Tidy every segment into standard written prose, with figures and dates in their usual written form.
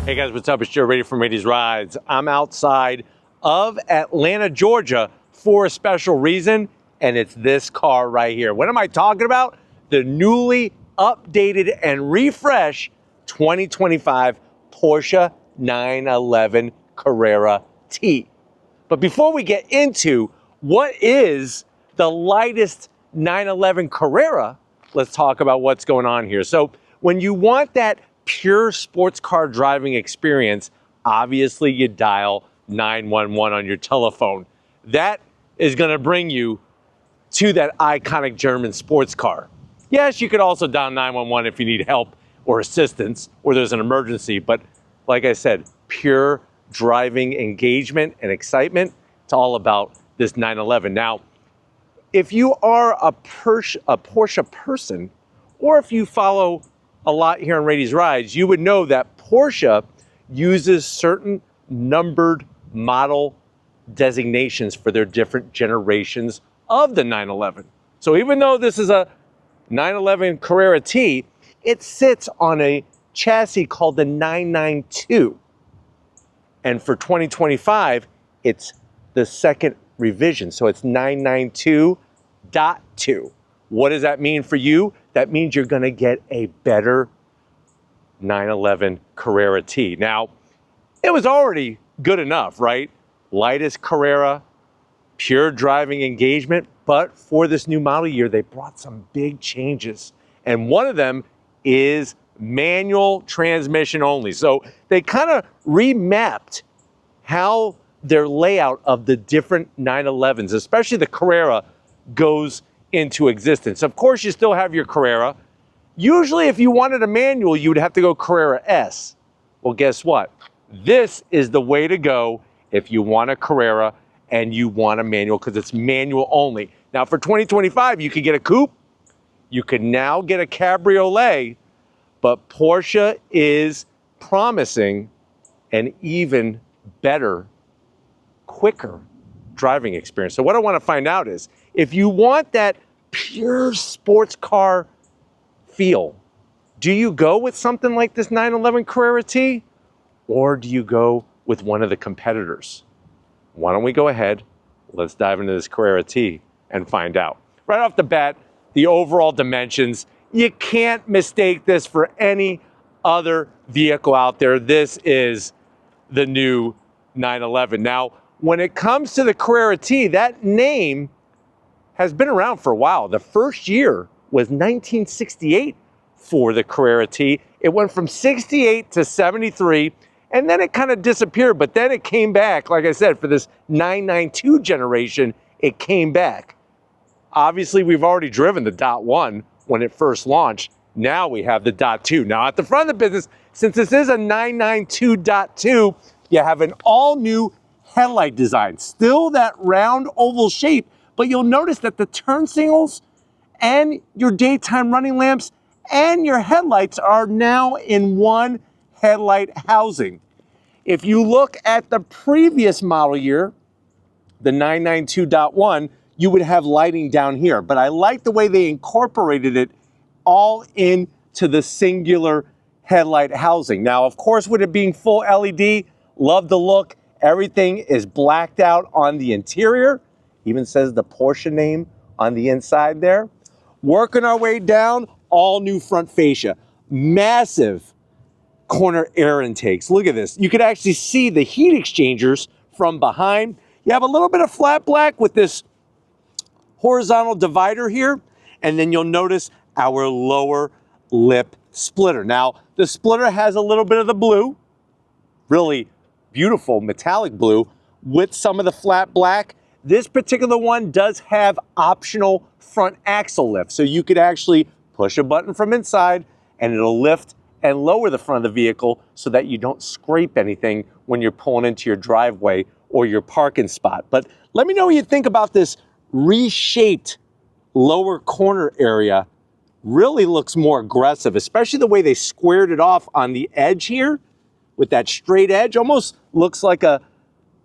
Hey guys, what's up? It's Joe Raiti from Raiti's Rides. I'm outside of Atlanta, Georgia for a special reason, and it's this car right here. What am I talking about? The newly updated and refreshed 2025 Porsche 911 Carrera T. But before we get into what is the lightest 911 Carrera, let's talk about what's going on here. So when you want that pure sports car driving experience, obviously you dial 911 on your telephone. That is going to bring you to that iconic German sports car. Yes, you could also dial 911 if you need help or assistance or there's an emergency, but like I said, pure driving engagement and excitement, it's all about this 911. Now, if you are a Porsche person, or if you follow a lot here on Raiti's Rides, you would know that Porsche uses certain numbered model designations for their different generations of the 911. So even though this is a 911 Carrera T, it sits on a chassis called the 992. And for 2025, it's the second revision. So it's 992.2. What does that mean for you? That means you're gonna get a better 911 Carrera T. Now, it was already good enough, right? Lightest Carrera, pure driving engagement, but for this new model year, they brought some big changes. And one of them is manual transmission only. So they kind of remapped how their layout of the different 911s, especially the Carrera, goes into existence. Of course, you still have your Carrera. Usually, if you wanted a manual, you would have to go Carrera S. Well, guess what? This is the way to go if you want a Carrera and you want a manual, because it's manual only. Now, for 2025, you could get a coupe. You could now get a cabriolet, but Porsche is promising an even better, quicker driving experience. So what I want to find out is, if you want that pure sports car feel, do you go with something like this 911 Carrera T, or do you go with one of the competitors? Why don't we go ahead, let's dive into this Carrera T and find out. Right off the bat, the overall dimensions, you can't mistake this for any other vehicle out there. This is the new 911. Now, when it comes to the Carrera T, that name has been around for a while. The first year was 1968 for the Carrera T. It went from 68 to 73, and then it kind of disappeared, but then it came back. Like I said, for this 992 generation, it came back. Obviously, we've already driven the .1 when it first launched. Now we have the .2. Now at the front of the business, since this is a 992.2, you have an all-new headlight design. Still that round oval shape, but you'll notice that the turn signals and your daytime running lamps and your headlights are now in one headlight housing. If you look at the previous model year, the 992.1, you would have lighting down here, but I like the way they incorporated it all into the singular headlight housing. Now, of course, with it being full LED, love the look. Everything is blacked out on the interior. Even says the Porsche name on the inside there. Working our way down, all new front fascia. Massive corner air intakes. Look at this. You could actually see the heat exchangers from behind. You have a little bit of flat black with this horizontal divider here. And then you'll notice our lower lip splitter. Now, the splitter has a little bit of the blue, really beautiful metallic blue with some of the flat black. This particular one does have optional front axle lift. So you could actually push a button from inside and it'll lift and lower the front of the vehicle so that you don't scrape anything when you're pulling into your driveway or your parking spot. But let me know what you think about this reshaped lower corner area. Really looks more aggressive, especially the way they squared it off on the edge here with that straight edge. Almost looks like a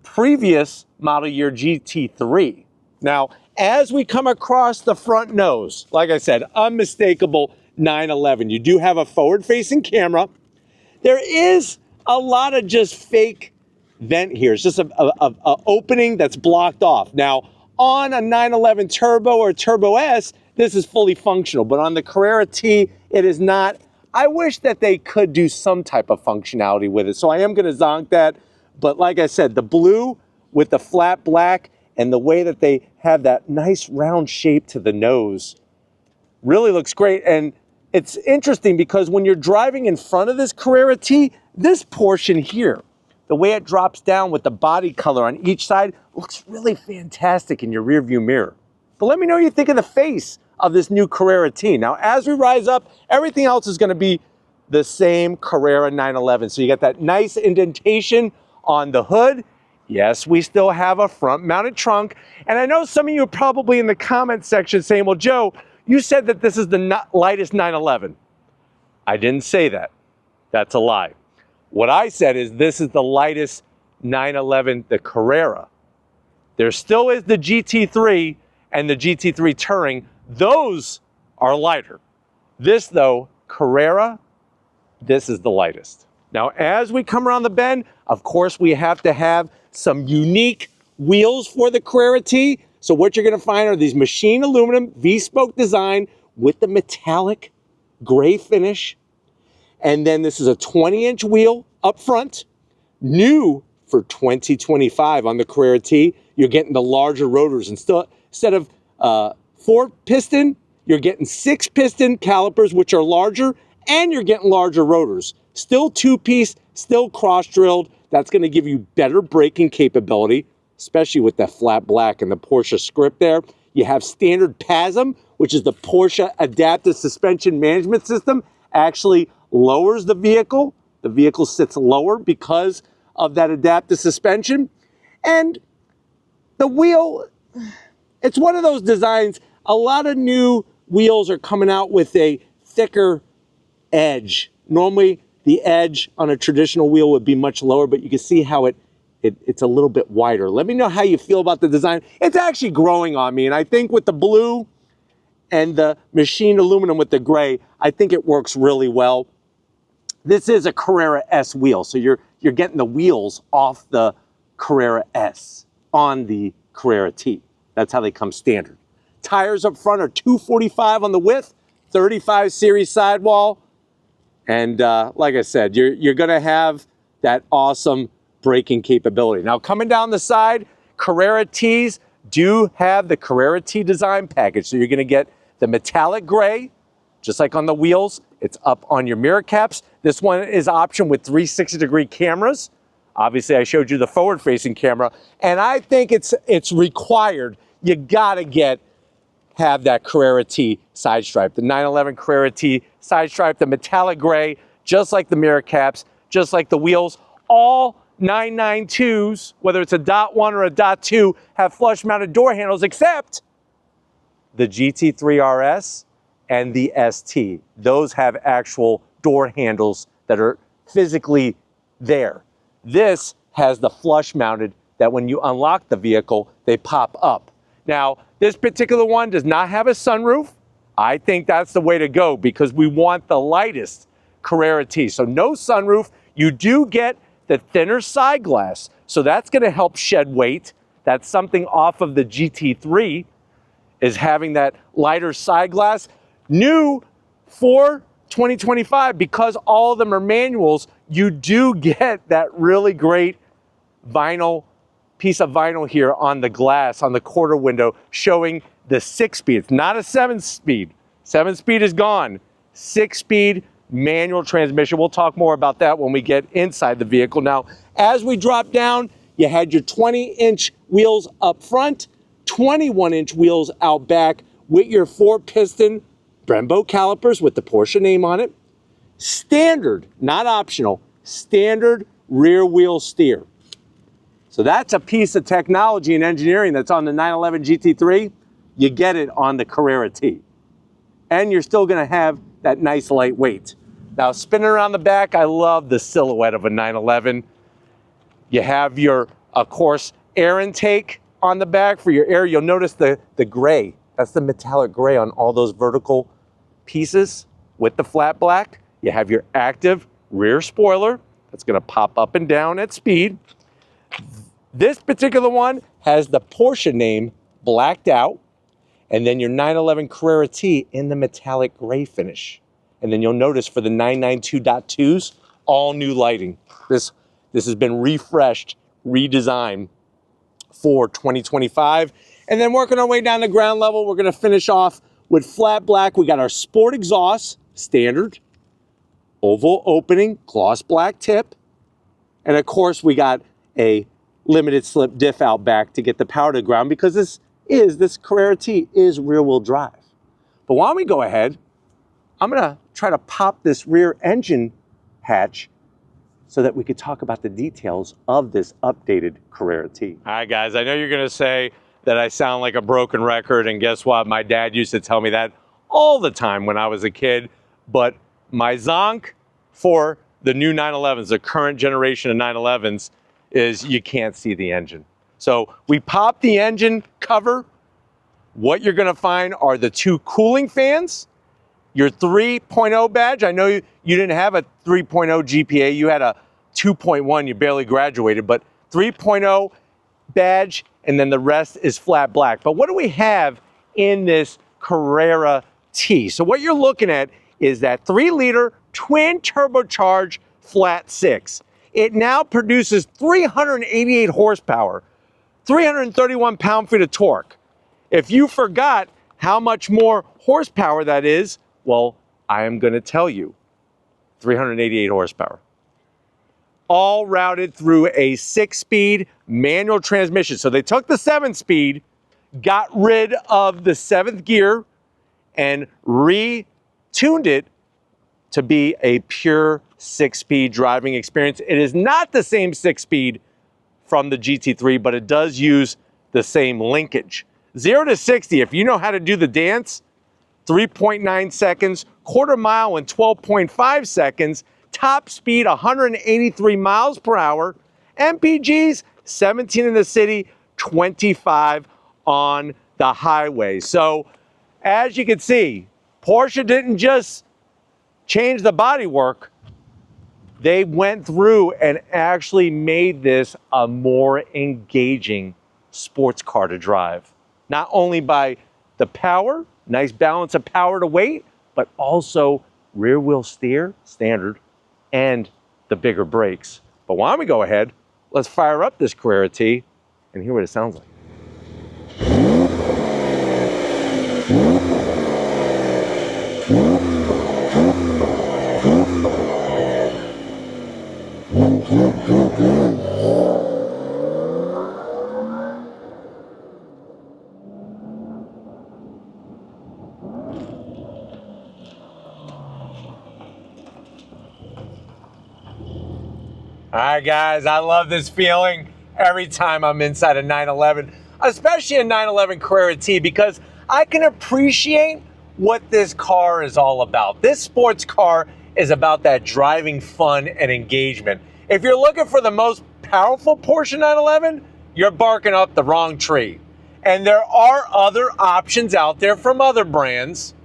previous model year GT3. Now, as we come across the front nose, like I said, unmistakable 911. You do have a forward-facing camera. There is a lot of just fake vent here. It's just a opening that's blocked off. Now, on a 911 Turbo or Turbo S, this is fully functional, but on the Carrera T, it is not. I wish that they could do some type of functionality with it, so I am gonna zonk that. But like I said, the blue with the flat black and the way that they have that nice round shape to the nose really looks great. And it's interesting because when you're driving in front of this Carrera T, this portion here, the way it drops down with the body color on each side looks really fantastic in your rear view mirror. But let me know what you think of the face of this new Carrera T. Now, as we rise up, everything else is gonna be the same Carrera 911. So you got that nice indentation on the hood. Yes, we still have a front mounted trunk. And I know some of you are probably in the comment section saying, well, Joe, you said that this is the lightest 911. I didn't say that. That's a lie. What I said is this is the lightest 911, the Carrera. There still is the GT3 and the GT3 Touring. Those are lighter. This though, Carrera, this is the lightest. Now, as we come around the bend, of course, we have to have some unique wheels for the Carrera T. So what you're gonna find are these machined aluminum V-spoke design with the metallic gray finish. And then this is a 20-inch wheel up front. New for 2025 on the Carrera T, you're getting the larger rotors. Instead of 4-piston, you're getting 6-piston calipers, which are larger, and you're getting larger rotors. Still 2-piece, still cross-drilled. That's gonna give you better braking capability, especially with that flat black and the Porsche script there. You have standard PASM, which is the Porsche Adaptive Suspension Management System, actually lowers the vehicle. The vehicle sits lower because of that adaptive suspension. And the wheel, it's one of those designs, a lot of new wheels are coming out with a thicker edge. Normally, the edge on a traditional wheel would be much lower, but you can see how it's a little bit wider. Let me know how you feel about the design. It's actually growing on me, and I think with the blue and the machined aluminum with the gray, I think it works really well. This is a Carrera S wheel, so you're getting the wheels off the Carrera S on the Carrera T. That's how they come standard. Tires up front are 245 on the width, 35 series sidewall. And like I said, you're gonna have that awesome braking capability. Now coming down the side, Carrera Ts do have the Carrera T design package. So you're gonna get the metallic gray, just like on the wheels. It's up on your mirror caps. This one is option with 360-degree cameras. Obviously, I showed you the forward-facing camera, and I think it's required. You gotta have that Carrera T side stripe, the 911 Carrera T side stripe, the metallic gray, just like the mirror caps, just like the wheels. All 992s, whether it's a .1 or a .2, have flush-mounted door handles, except the GT3 RS and the ST. Those have actual door handles that are physically there. This has the flush-mounted that when you unlock the vehicle, they pop up. Now, this particular one does not have a sunroof. I think that's the way to go because we want the lightest Carrera T. So no sunroof. You do get the thinner side glass. So that's gonna help shed weight. That's something off of the GT3 is having that lighter side glass. New for 2025, because all of them are manuals, you do get that really great vinyl, piece of vinyl here on the glass, on the quarter window, showing the 6-speed. It's not a 7-speed. 7-speed is gone. 6-speed manual transmission. We'll talk more about that when we get inside the vehicle. Now, as we drop down, you had your 20-inch wheels up front, 21-inch wheels out back with your 4-piston Brembo calipers with the Porsche name on it. Standard, not optional, standard rear wheel steer. So that's a piece of technology and engineering that's on the 911 GT3. You get it on the Carrera T. And you're still gonna have that nice light weight. Now spinning around the back, I love the silhouette of a 911. You have your, of course, air intake on the back for your air. You'll notice the gray, that's the metallic gray on all those vertical pieces with the flat black. You have your active rear spoiler. It's gonna pop up and down at speed. This particular one has the Porsche name blacked out, and then your 911 Carrera T in the metallic gray finish. And then you'll notice for the 992.2s, all new lighting. This has been refreshed, redesigned for 2025. And then working our way down to ground level, we're gonna finish off with flat black. We got our sport exhaust, standard, oval opening, gloss black tip. And of course, we got a limited slip diff out back to get the power to the ground, because this Carrera T is rear wheel drive. But why don't we go ahead, I'm gonna try to pop this rear engine hatch so that we could talk about the details of this updated Carrera T. All right, guys, I know you're gonna say that I sound like a broken record, and guess what? My dad used to tell me that all the time when I was a kid, but my zonk for the new 911s, the current generation of 911s, is you can't see the engine. So we pop the engine cover. What you're gonna find are the two cooling fans, your 3.0 badge. I know you didn't have a 3.0 GPA, you had a 2.1, you barely graduated, but 3.0 badge, and then the rest is flat black. But what do we have in this Carrera T? So what you're looking at is that 3-liter twin turbocharged flat six. It now produces 388 horsepower, 331 pound-feet of torque. If you forgot how much more horsepower that is, well, I am going to tell you. 388 horsepower. All routed through a 6-speed manual transmission. So they took the 7-speed, got rid of the 7th gear, and retuned it to be a pure 6-speed driving experience. It is not the same 6-speed from the GT3, but it does use the same linkage. 0 to 60, if you know how to do the dance, 3.9 seconds, quarter mile in 12.5 seconds, top speed 183 miles per hour, MPGs 17 in the city, 25 on the highway. So as you can see, Porsche didn't just change the bodywork, they went through and actually made this a more engaging sports car to drive. Not only by the power, nice balance of power to weight, but also rear wheel steer, standard, and the bigger brakes. But why don't we go ahead, let's fire up this Carrera T and hear what it sounds like. All right, guys, I love this feeling every time I'm inside a 911, especially a 911 Carrera T, because I can appreciate what this car is all about. This sports car is about that driving fun and engagement. If you're looking for the most powerful Porsche 911, you're barking up the wrong tree. And there are other options out there from other brands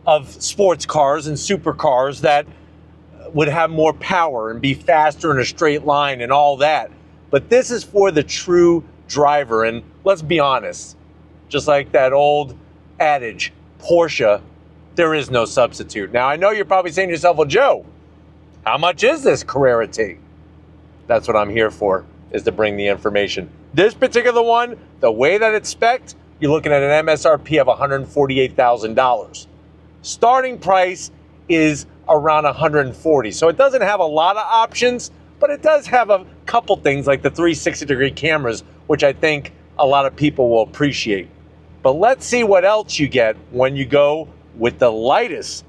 of sports cars and supercars that would have more power and be faster in a straight line and all that. But this is for the true driver. And let's be honest, just like that old adage, Porsche, there is no substitute. Now, I know you're probably saying to yourself, well, Joe, how much is this Carrera T? That's what I'm here for, is to bring the information. This particular one, the way that it's spec'd, you're looking at an MSRP of $148,000. Starting price is around 140. So it doesn't have a lot of options, but it does have a couple things like the 360-degree cameras, which I think a lot of people will appreciate. But let's see what else you get when you go with the lightest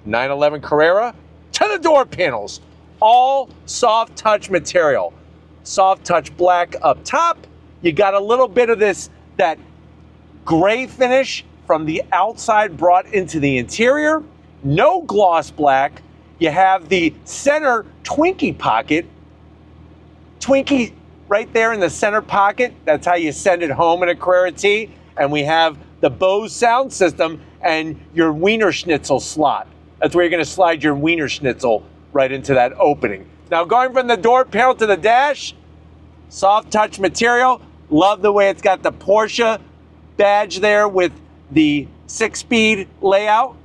911 Carrera to the door panels. All soft touch material. Soft touch black up top. You got a little bit of that gray finish from the outside brought into the interior. No gloss black. You have the center Twinkie pocket. Twinkie right there in the center pocket. That's how you send it home in a Carrera T. And we have the Bose sound system and your Wiener Schnitzel slot. That's where you're going to slide your Wiener Schnitzel right into that opening. Now going from the door panel to the dash, soft touch material. Love the way it's got the Porsche badge there with the 6-speed layout.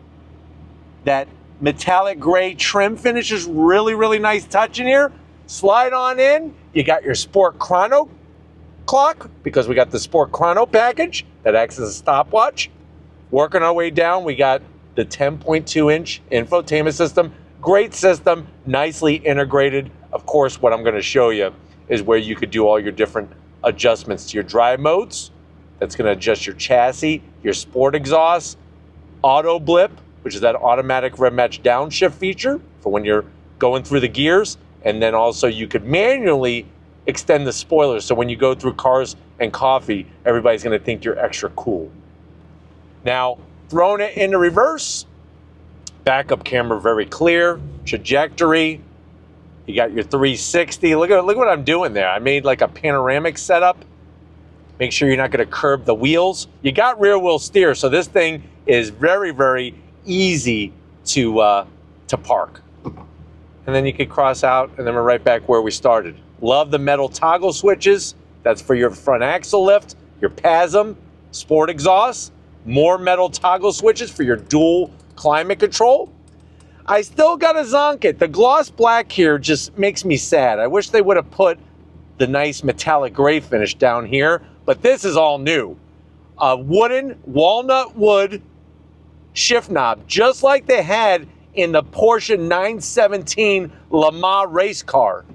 That metallic gray trim finish is really, really nice touch in here. Slide on in. You got your Sport Chrono clock because we got the Sport Chrono package that acts as a stopwatch. Working our way down, we got the 10.2-inch infotainment system. Great system, nicely integrated. Of course, what I'm going to show you is where you could do all your different adjustments to your drive modes. That's going to adjust your chassis, your sport exhaust, auto blip, which is that automatic rev match downshift feature for when you're going through the gears. And then also you could manually extend the spoilers. So when you go through Cars and Coffee, everybody's going to think you're extra cool. Now, throwing it into reverse, backup camera very clear, trajectory. You got your 360. Look what I'm doing there. I made like a panoramic setup. Make sure you're not going to curb the wheels. You got rear wheel steer, so this thing is very, very easy to park. And then you can cross out, and then we're right back where we started. Love the metal toggle switches. That's for your front axle lift, your PASM, sport exhaust. More metal toggle switches for your dual climate control. I still got to zonk it. The gloss black here just makes me sad. I wish they would have put the nice metallic gray finish down here, but this is all new. A wooden walnut wood shift knob, just like they had in the Porsche 917 Le Mans race car.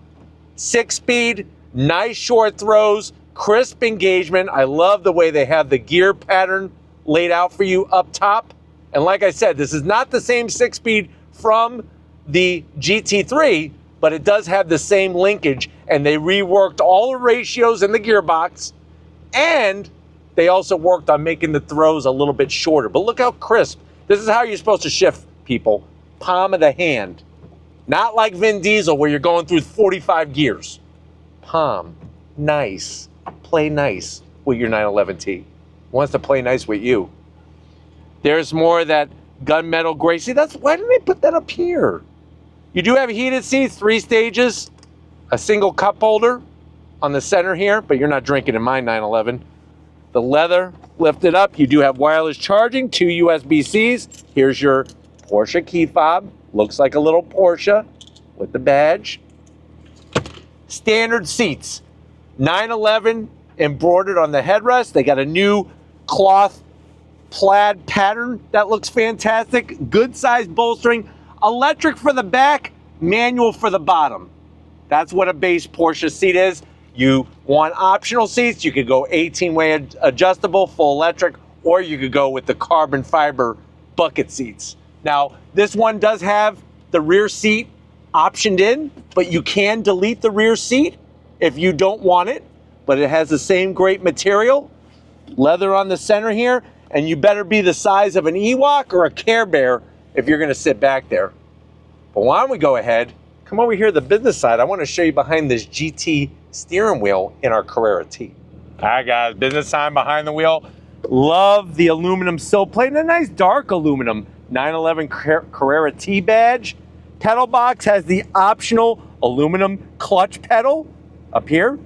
6-speed, nice short throws, crisp engagement. I love the way they have the gear pattern laid out for you up top. And like I said, this is not the same 6-speed from the GT3, but it does have the same linkage, and they reworked all the ratios in the gearbox, and they also worked on making the throws a little bit shorter. But look how crisp. This is how you're supposed to shift, people. Palm of the hand. Not like Vin Diesel where you're going through 45 gears. Palm. Nice. Play nice with your 911T. Wants to play nice with you. There's more of that gunmetal gray. See, why didn't they put that up here? You do have heated seats, 3 stages, a single cup holder on the center here, but you're not drinking in my 911. The leather lifted up. You do have wireless charging, 2 USB-Cs. Here's your Porsche key fob. Looks like a little Porsche with the badge. Standard seats. 911 embroidered on the headrest. They got a new cloth plaid pattern that looks fantastic. Good size bolstering. Electric for the back, manual for the bottom. That's what a base Porsche seat is. You want optional seats, you could go 18-way adjustable, full electric, or you could go with the carbon fiber bucket seats. Now, this one does have the rear seat optioned in, but you can delete the rear seat if you don't want it, but it has the same great material. Leather on the center here, and you better be the size of an Ewok or a Care Bear if you're gonna sit back there. But why don't we go ahead, come over here to the business side. I wanna show you behind this GT steering wheel in our Carrera T. All right, guys, business time behind the wheel. Love the aluminum sill plate and a nice dark aluminum 911 Carrera T badge. Pedal box has the optional aluminum clutch pedal up here,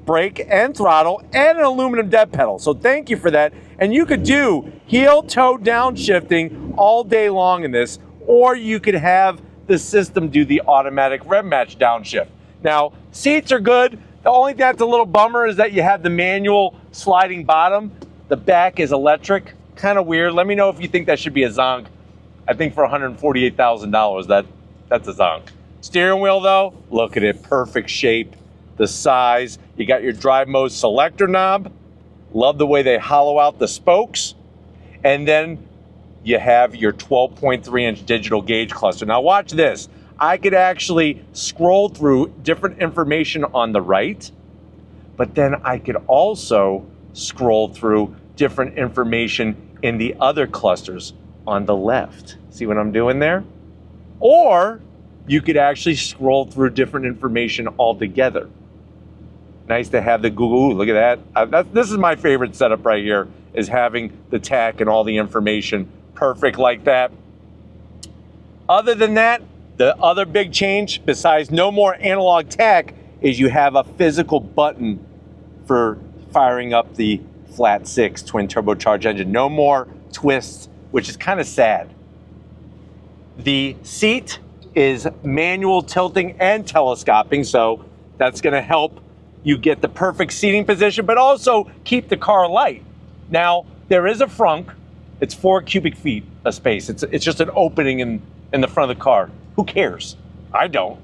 brake and throttle, and an aluminum dead pedal. So thank you for that. And you could do heel toe downshifting all day long in this, or you could have the system do the automatic rev match downshift. Now, seats are good. The only thing that's a little bummer is that you have the manual sliding bottom. The back is electric, kind of weird. Let me know if you think that should be a zonk. I think for $148,000, that's a zonk. Steering wheel though, look at it, perfect shape, the size. You got your drive mode selector knob. Love the way they hollow out the spokes. And then you have your 12.3-inch digital gauge cluster. Now watch this. I could actually scroll through different information on the right, but then I could also scroll through different information in the other clusters on the left. See what I'm doing there? Or you could actually scroll through different information altogether. Nice to have the Google. Ooh, look at that. This is my favorite setup right here, is having the tach and all the information perfect like that. Other than that, The other big change, besides no more analog tech, is you have a physical button for firing up the flat six twin turbocharged engine. No more twists, which is kind of sad. The seat is manual tilting and telescoping, so that's going to help you get the perfect seating position, but also keep the car light. Now, there is a frunk. It's 4 cubic feet of space. It's just an opening in the front of the car. Who cares? I don't.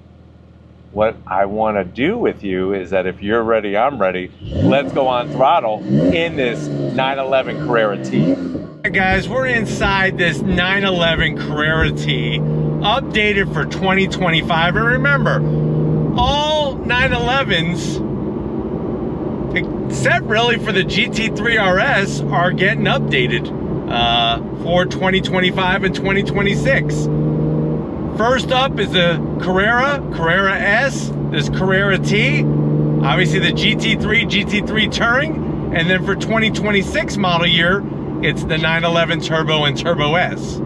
What I want to do with you is that if you're ready, I'm ready. Let's go on throttle in this 911 Carrera T. Hey guys, we're inside this 911 Carrera T, updated for 2025. And remember, all 911s, except really for the GT3 RS, are getting updated for 2025 and 2026. First up is the Carrera S, this Carrera T, obviously the GT3 Touring, and then for 2026 model year, it's the 911 Turbo and Turbo S.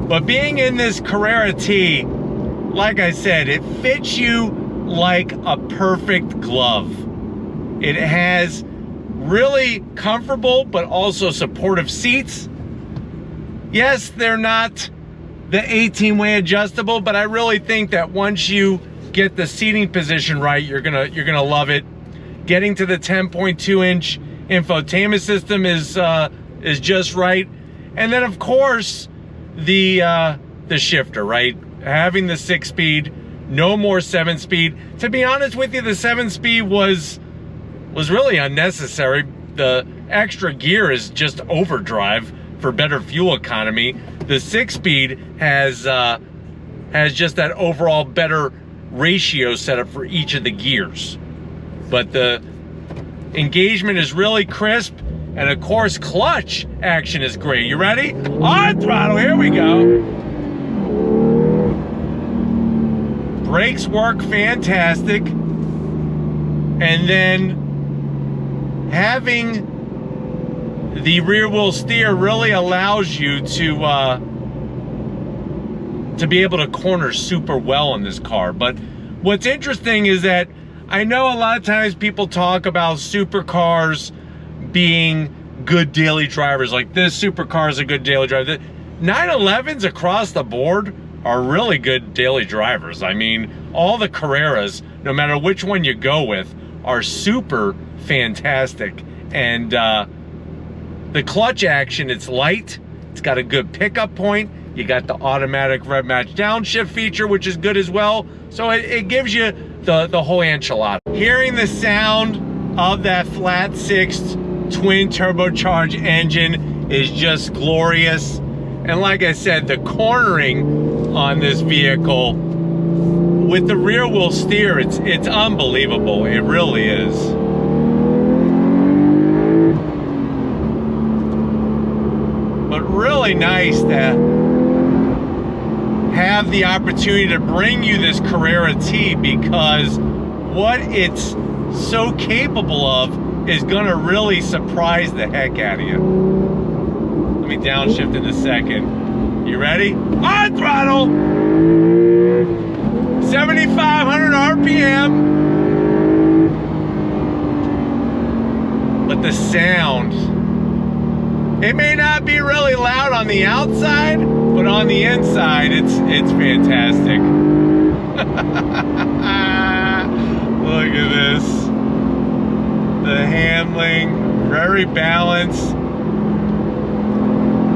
But being in this Carrera T, like I said, it fits you like a perfect glove. It has really comfortable but also supportive seats. Yes, they're not the 18-way adjustable, but I really think that once you get the seating position right, you're gonna love it. Getting to the 10.2-inch infotainment system is just right, and then of course the shifter, right? Having the 6-speed, no more 7-speed. To be honest with you, the 7-speed was really unnecessary. The extra gear is just overdrive for better fuel economy. The 6-speed has just that overall better ratio set up for each of the gears. But the engagement is really crisp, and of course clutch action is great. You ready? On throttle, here we go. Brakes work fantastic. And then having the rear wheel steer really allows you to be able to corner super well in this car. But what's interesting is that I know a lot of times people talk about supercars being good daily drivers, like this supercar is a good daily driver. The 911s across the board are really good daily drivers. I mean, all the Carreras, no matter which one you go with, are super fantastic. And the clutch action, it's light, it's got a good pickup point, you got the automatic rev match downshift feature, which is good as well. So it gives you the whole enchilada. Hearing the sound of that flat six twin turbocharged engine is just glorious. And like I said, the cornering on this vehicle with the rear wheel steer, it's unbelievable. It really is. But really nice to have the opportunity to bring you this Carrera T, because what it's so capable of is gonna really surprise the heck out of you. Let me downshift in a second. You ready? On throttle! 7,500 RPM. But the sound, it may not be really loud on the outside, but on the inside, it's fantastic. Look at this. The handling, very balanced,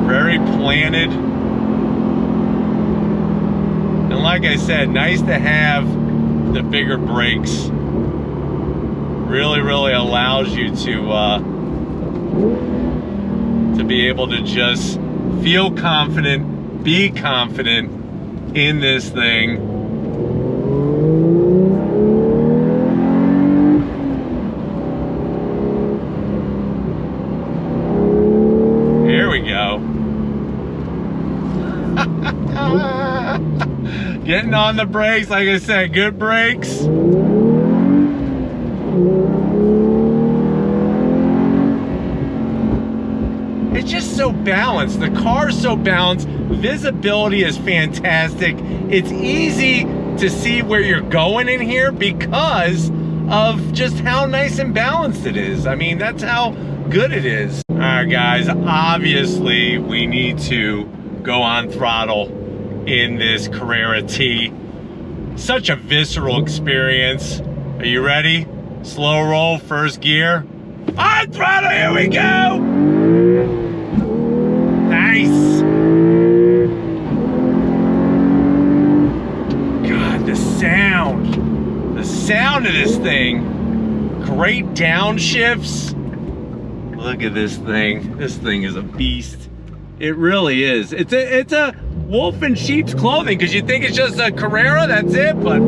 very planted. And like I said, nice to have the bigger brakes. Really, really allows you to be able to just feel confident, be confident in this thing. Here we go. Getting on the brakes, like I said, good brakes. It's it's just so balanced. The car is so balanced. Visibility is fantastic. It's easy to see where you're going in here because of just how nice and balanced it is. I mean, that's how good it is. All right, guys, obviously we need to go on throttle in this Carrera T. Such a visceral experience. Are you ready? Slow roll, first gear. On throttle, here we go! Nice! God, the sound of this thing. Great downshifts. Look at this thing. This thing is a beast. It really is. It's a wolf in sheep's clothing, because you think it's just a Carrera, that's it, but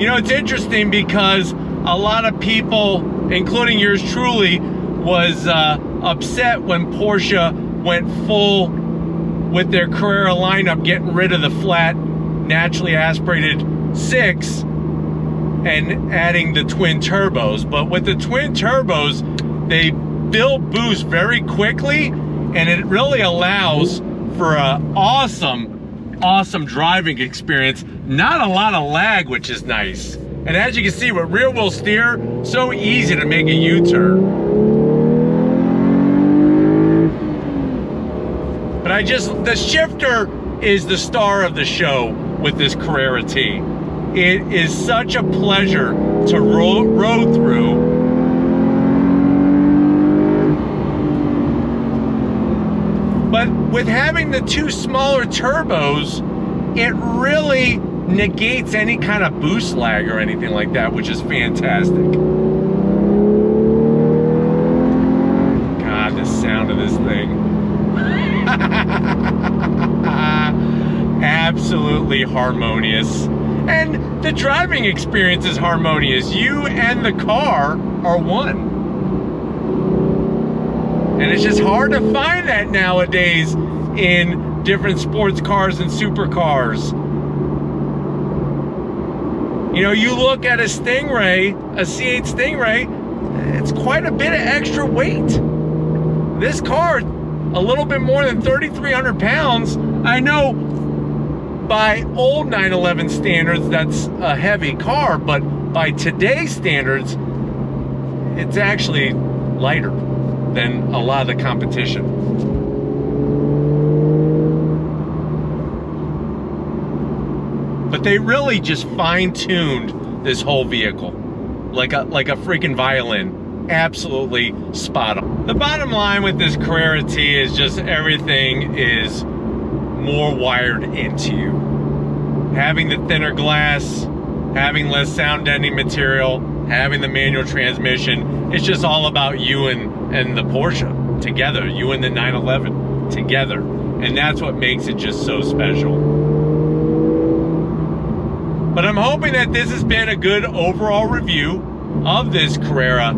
you know, it's interesting because a lot of people, including yours truly, was upset when Porsche went full with their Carrera lineup, getting rid of the flat, naturally aspirated 6 and adding the twin turbos. But with the twin turbos, they build boost very quickly, and it really allows for an awesome driving experience. Not a lot of lag, which is nice. And as you can see, with rear wheel steer, so easy to make a U-turn. But the shifter is the star of the show with this Carrera T. It is such a pleasure to road through. But with having the 2 smaller turbos, it really negates any kind of boost lag or anything like that, which is fantastic. God, the sound of this thing. Absolutely harmonious. And the driving experience is harmonious. You and the car are one. And it's just hard to find that nowadays in different sports cars and supercars. You know, you look at a Stingray, a C8 Stingray, it's quite a bit of extra weight. This car, a little bit more than 3,300 pounds. I know by old 911 standards, that's a heavy car, but by today's standards, it's actually lighter than a lot of the competition. But they really just fine-tuned this whole vehicle like a freaking violin. Absolutely spot on. The bottom line with this Carrera T is just everything is more wired into you. Having the thinner glass, having less sound deadening material, having the manual transmission, it's just all about you and the Porsche together, you and the 911 together. And that's what makes it just so special. But I'm hoping that this has been a good overall review of this Carrera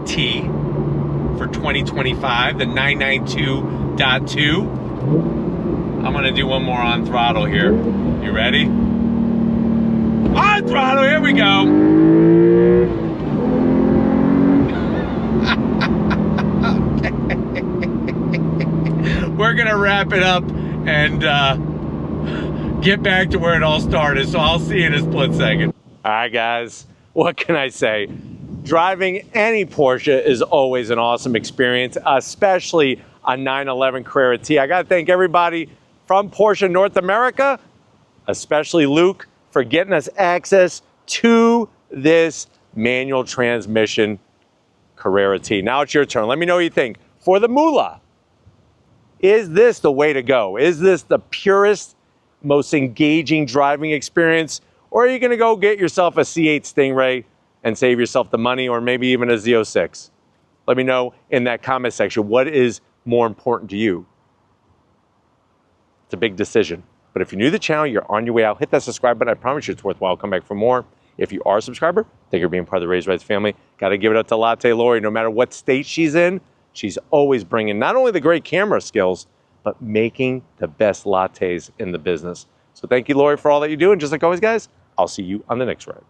T for 2025, the 992.2. I'm gonna do one more on throttle here. You ready? On throttle, here we go. Okay. We're gonna wrap it up and get back to where it all started, so I'll see you in a split second. All right, guys, what can I say? Driving any Porsche is always an awesome experience, especially a 911 Carrera T. I gotta thank everybody from Porsche North America, especially Luke, for getting us access to this manual transmission Carrera T. Now it's your turn. Let me know what you think. For the moolah, is this the way to go? Is this the purest, most engaging driving experience? Or are you gonna go get yourself a C8 Stingray and save yourself the money, or maybe even a Z06? Let me know in that comment section. What is more important to you? It's a big decision. But if you're new to the channel, you're on your way out, hit that subscribe button. I promise you it's worthwhile. Come back for more. If you are a subscriber, thank you for being part of the Raised Rights family. Got to give it up to Latte Lori. No matter what state she's in, she's always bringing not only the great camera skills, but making the best lattes in the business. So thank you, Lori, for all that you do. And just like always, guys, I'll see you on the next ride.